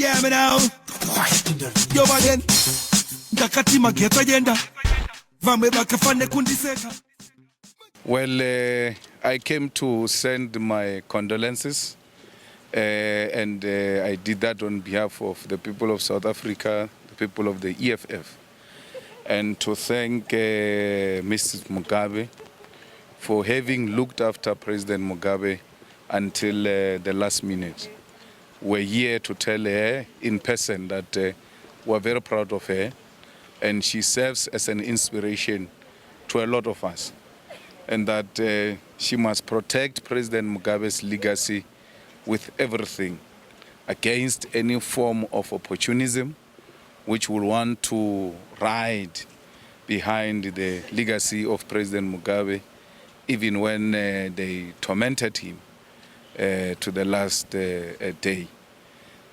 Yeah, me now. Yo again. Dakati mageta yenda. Vame bakafane kundiseka. Well, I came to send my condolences, and I did that on behalf of the people of South Africa, the people of the EFF, and to thank Mrs. Mugabe for having looked after President Mugabe until the last minute. We're here to tell her in person that we're very proud of her, and she serves as an inspiration to a lot of us, and that she must protect President Mugabe's legacy with everything against any form of opportunism which will want to ride behind the legacy of President Mugabe, even when they tormented him to the last day.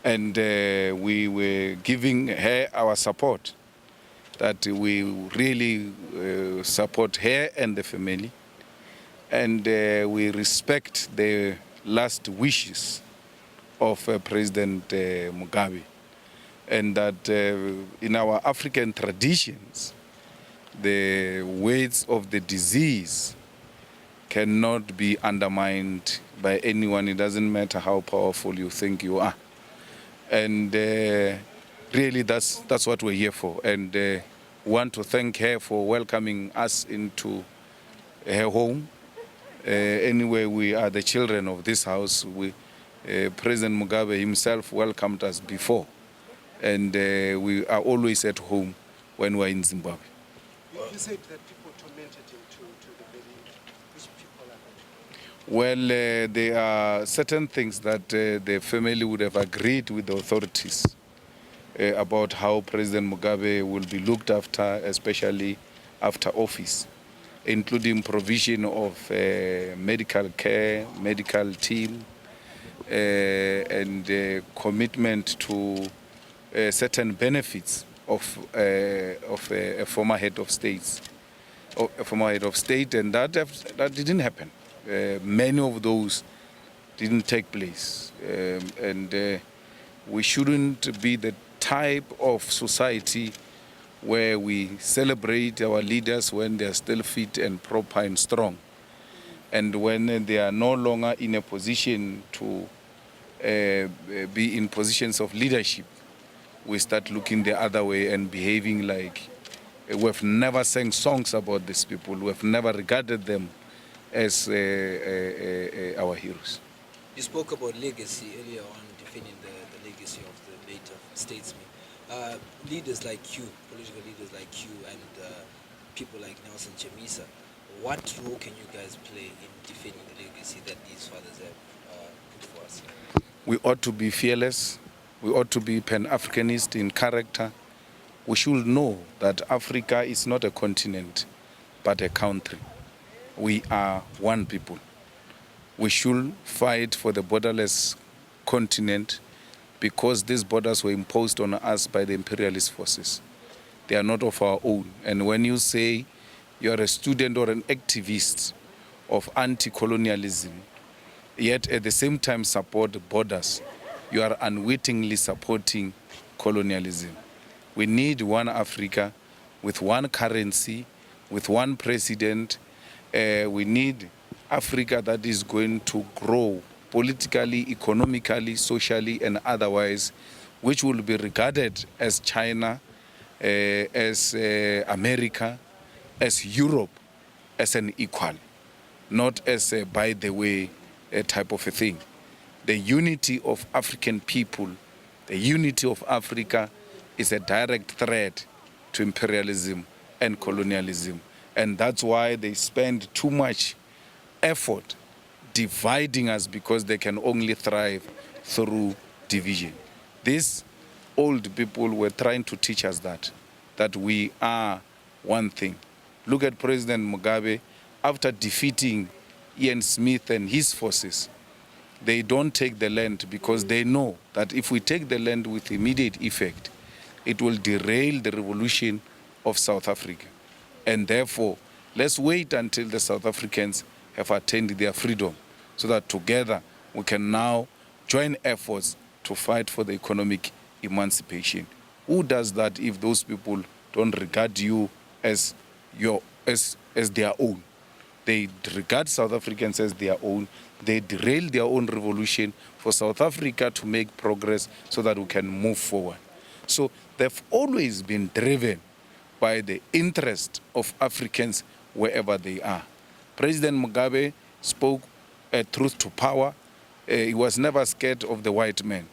And we were giving her our support, that we really support her and the family, and we respect the last wishes of President Mugabe, and that in our African traditions, the weight of the disease cannot be undermined by anyone. It doesn't matter how powerful you think you are. And really that's what we're here for. And want to thank her for welcoming us into her home. Anyway, we are the children of this house. President Mugabe himself welcomed us before, and we are always at home when we're in Zimbabwe. You said that people tormented him to the very. Which people are that? Well, there are certain things that the family would have agreed with the authorities about how President Mugabe will be looked after, especially after office, including provision of medical care, medical team, and commitment to certain benefits of a former head of state, and that didn't happen. Many of those didn't take place, and we shouldn't be the type of society where we celebrate our leaders when they are still fit and proper and strong, and when they are no longer in a position to be in positions of leadership, we start looking the other way and behaving like we've never sang songs about these people. We've never regarded them as our heroes. You spoke about legacy earlier on, defending the legacy of the later statesmen. Leaders like you, political leaders like you, and people like Nelson Chamisa, what role can you guys play in defending the legacy that these fathers have put for us? We ought to be fearless. We ought to be Pan-Africanist in character. We should know that Africa is not a continent, but a country. We are one people. We should fight for the borderless continent, because these borders were imposed on us by the imperialist forces. They are not of our own. And when you say you are a student or an activist of anti-colonialism, yet at the same time support borders, you are unwittingly supporting colonialism. We need one Africa with one currency, with one president. We need Africa that is going to grow politically, economically, socially, and otherwise, which will be regarded as China, as America, as Europe, as an equal, not as a by the way type of a thing. The unity of African people, the unity of Africa, is a direct threat to imperialism and colonialism. And that's why they spend too much effort dividing us, because they can only thrive through division. These old people were trying to teach us that we are one thing. Look at President Mugabe. After defeating Ian Smith and his forces, they don't take the land because they know that if we take the land with immediate effect, it will derail the revolution of South Africa. And therefore, let's wait until the South Africans have attained their freedom, so that together we can now join efforts to fight for the economic emancipation. Who does that if those people don't regard you as their own? They regard South Africans as their own. They derail their own revolution for South Africa to make progress so that we can move forward. So they've always been driven by the interest of Africans wherever they are. President Mugabe spoke truth to power. He was never scared of the white man.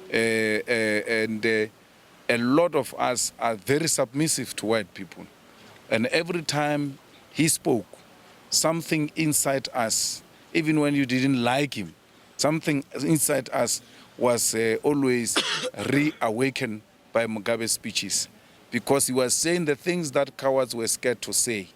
And a lot of us are very submissive to white people. And every time he spoke, something inside us, even when you didn't like him, something inside us was always reawakened by Mugabe's speeches, because he was saying the things that cowards were scared to say.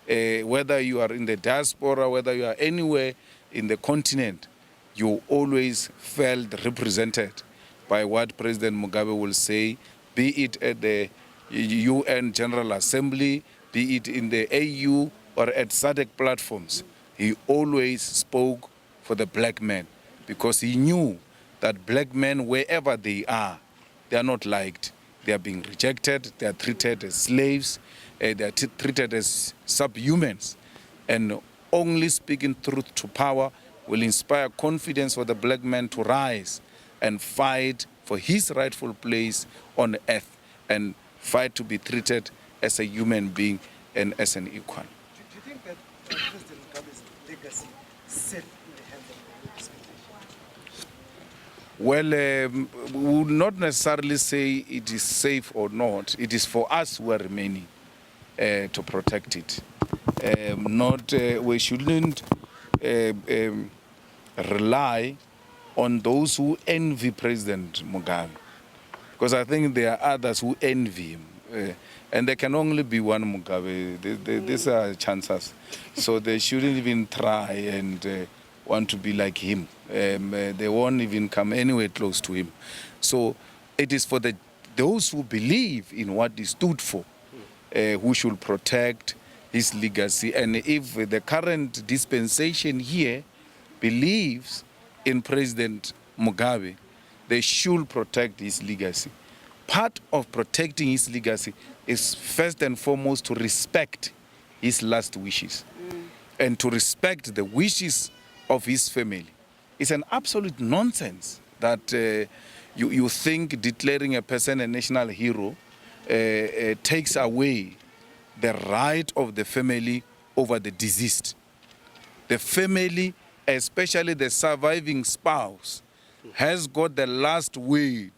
Whether you are in the diaspora, whether you are anywhere in the continent, you always felt represented by what President Mugabe will say, be it at the UN General Assembly, be it in the AU or at SADC platforms. He always spoke for the black man, because he knew that black men, wherever they are not liked. They are being rejected, they are treated as slaves, they are treated as subhumans. And only speaking truth to power will inspire confidence for the black man to rise and fight for his rightful place on earth and fight to be treated as a human being and as an equal. Do you think that President Mugabe's legacy is safe in the hands of the dispensation? Well, we would not necessarily say it is safe or not. It is for us who are remaining to protect it. We shouldn't rely on those who envy President Mugabe, because I think there are others who envy him. And there can only be one Mugabe. These are chances. So they shouldn't even try and want to be like him. They won't even come anywhere close to him. So it is for those who believe in what he stood for, who should protect his legacy. And if the current dispensation here believes in President Mugabe, they should protect his legacy. Part of protecting his legacy is first and foremost to respect his last wishes and to respect the wishes of his family. It's an absolute nonsense that you think declaring a person a national hero takes away the right of the family over the deceased. The family, especially the surviving spouse, has got the last word.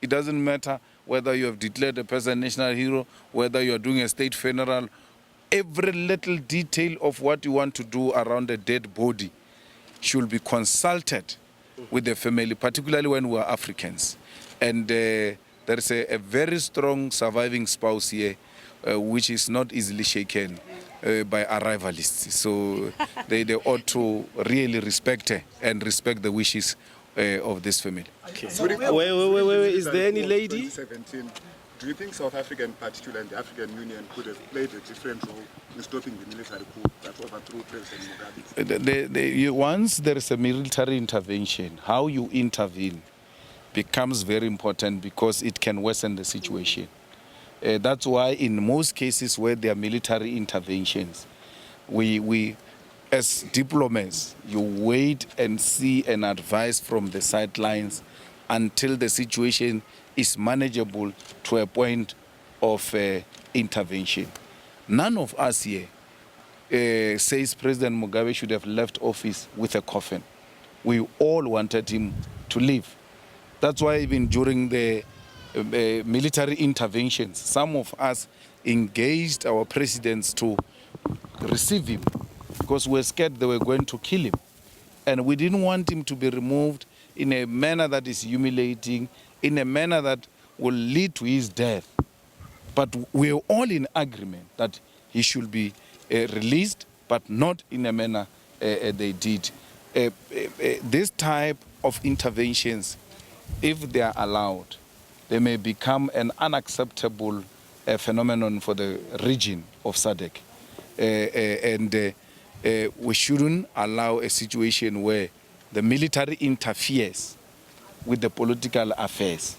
It doesn't matter whether you have declared a person a national hero, whether you are doing a state funeral. Every little detail of what you want to do around a dead body should be consulted with the family, particularly when we are Africans. And there is a very strong surviving spouse here, which is not easily shaken by arrivalists. So they ought to really respect her and respect the wishes of this family. Okay. Wait, is there any lady? 2017, do you think South Africa in particular and the African Union could have played a different role in stopping the military coup that overthrew President Mugabe? Once there is a military intervention, how you intervene becomes very important, because it can worsen the situation. That's why in most cases where there are military interventions, we as diplomats, you wait and see and advise from the sidelines until the situation is manageable to a point of intervention. None of us here says President Mugabe should have left office with a coffin. We all wanted him to leave. That's why even during the military interventions, some of us engaged our presidents to receive him, because we were scared they were going to kill him. And we didn't want him to be removed in a manner that is humiliating, in a manner that will lead to his death. But we are all in agreement that he should be released, but not in a manner they did. This type of interventions, if they are allowed, they may become an unacceptable phenomenon for the region of SADC. And we shouldn't allow a situation where the military interferes with the political affairs.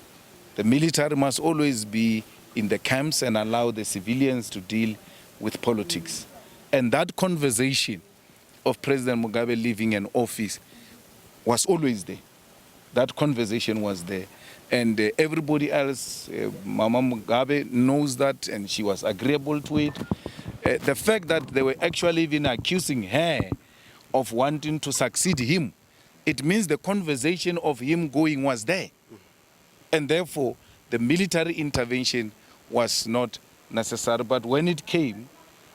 The military must always be in the camps and allow the civilians to deal with politics. And that conversation of President Mugabe leaving an office was always there. That conversation was there. And everybody else, Mama Mugabe knows that, and she was agreeable to it. The fact that they were actually even accusing her of wanting to succeed him, it means the conversation of him going was there. And therefore, the military intervention was not necessary. But when it came,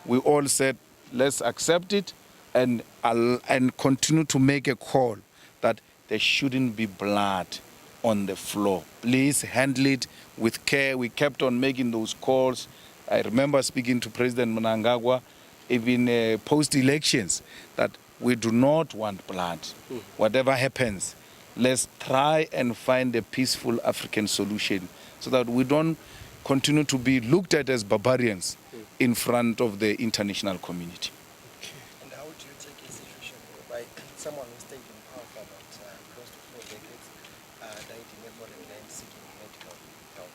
we all said, let's accept it and continue to make a call that there shouldn't be blood on the floor. Please handle it with care. We kept on making those calls. I remember speaking to President Mnangagwa, even post-elections, that we do not want blood. Whatever happens, let's try and find a peaceful African solution so that we don't continue to be looked at as barbarians in front of the international community. And how do you take a situation whereby someone who stayed in power for about close to 4 decades died in a foreign land seeking medical help?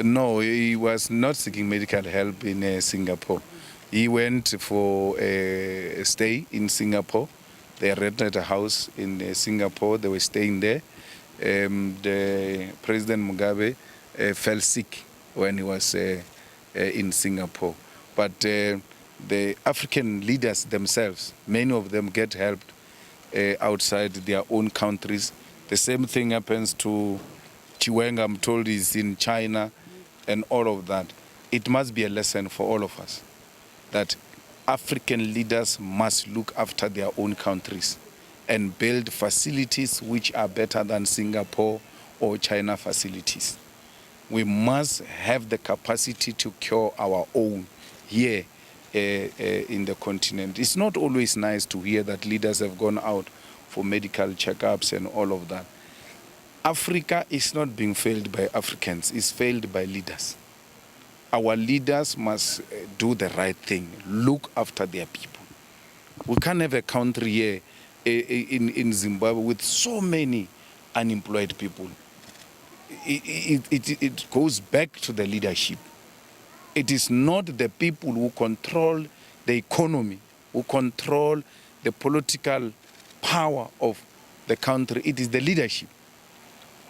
No, he was not seeking medical help in Singapore. He went for a stay in Singapore. They rented a house in Singapore. They were staying there. The President Mugabe fell sick when he was in Singapore. But the African leaders themselves, many of them get helped outside their own countries. The same thing happens to Chiwenga, I'm told he's in China, and all of that. It must be a lesson for all of us that African leaders must look after their own countries and build facilities which are better than Singapore or China facilities. We must have the capacity to cure our own here in the continent. It's not always nice to hear that leaders have gone out for medical checkups and all of that. Africa is not being failed by Africans, it's failed by leaders. Our leaders must do the right thing, look after their people. We can't have a country here in Zimbabwe with so many unemployed people. It goes back to the leadership. It is not the people who control the economy, who control the political power of the country. It is the leadership.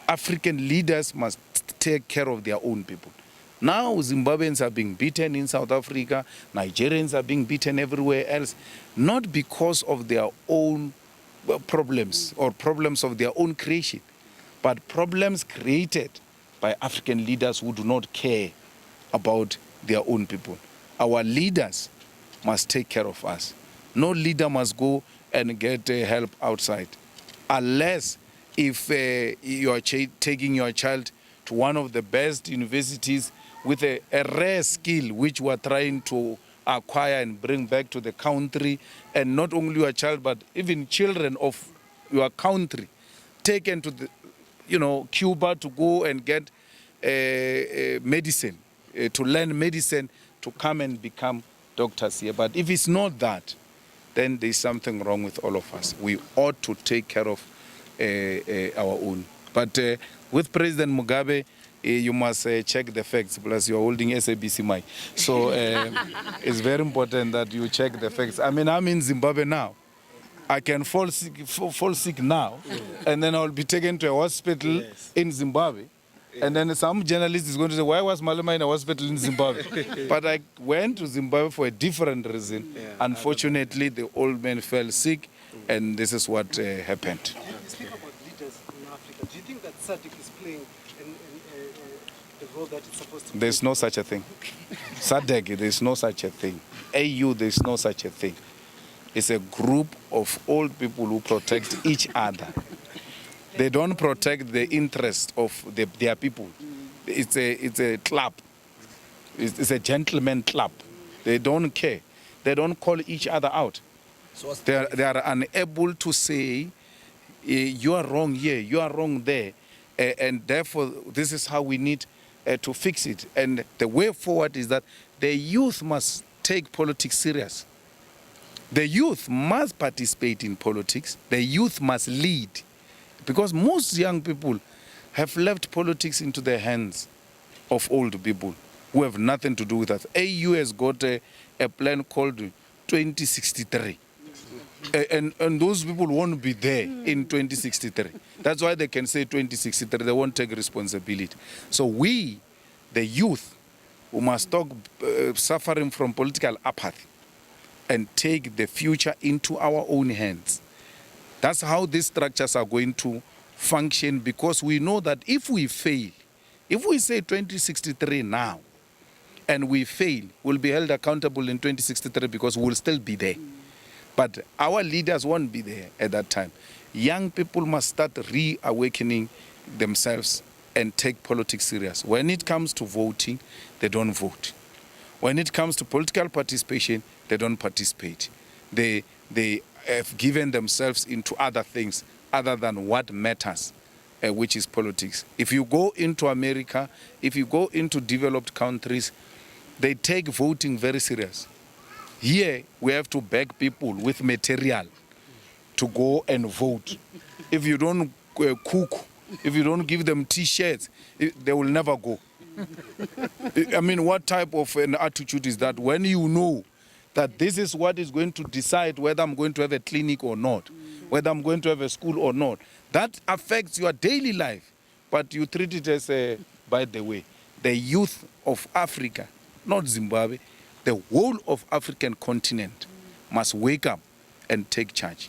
African leaders must take care of their own people. Now Zimbabweans are being beaten in South Africa, Nigerians are being beaten everywhere else, not because of their own problems or problems of their own creation, but problems created by African leaders who do not care about their own people. Our leaders must take care of us. No leader must go and get help outside, unless if you are taking your child to one of the best universities with a rare skill which we are trying to acquire and bring back to the country, and not only your child but even children of your country taken to the, Cuba to go and get medicine, to learn medicine, to come and become doctors here. But if it's not that, then there's something wrong with all of us. We ought to take care of our own. But with President Mugabe, you must check the facts, plus you're holding SABC mic. So it's very important that you check the facts. I mean, I'm in Zimbabwe now. I can fall sick now, and then I'll be taken to a hospital in Zimbabwe. And then some journalist is going to say, why was Malema in a hospital in Zimbabwe? But I went to Zimbabwe for a different reason. Unfortunately, the old man fell sick, and this is what happened. You speak about leaders in Africa. Do you think that SADC is playing the role that it's supposed to play? There's no such a thing. SADC, there's no such a thing. AU, there's no such a thing. It's a group of old people who protect each other. They don't protect the interest of their people. It's a club. It's a gentleman club. They don't care. They don't call each other out. So They are unable to say, you are wrong here, you are wrong there, and therefore this is how we need to fix it. And the way forward is that the youth must take politics serious. The youth must participate in politics. The youth must lead. Because most young people, have left politics into the hands of old people who have nothing to do with us. AU has got a plan called 2063. And those people won't be there in 2063. That's why they can say 2063. They won't take responsibility. So we, the youth, who must stop suffering from political apathy and take the future into our own hands. That's how these structures are going to function, because we know that if we fail, if we say 2063 now, and we fail, we'll be held accountable in 2063 because we'll still be there. But our leaders won't be there at that time. Young people must start reawakening themselves and take politics serious. When it comes to voting, they don't vote. When it comes to political participation, they don't participate. They have given themselves into other things other than what matters, which is politics. If you go into America, if you go into developed countries, they take voting very serious. Here, we have to beg people with material to go and vote. If you don't cook, if you don't give them T-shirts, they will never go. I mean, what type of an attitude is that when you know that this is what is going to decide whether I'm going to have a clinic or not, whether I'm going to have a school or not? That affects your daily life, but you treat it as by the way, the youth of Africa, not Zimbabwe, the whole of African continent must wake up and take charge.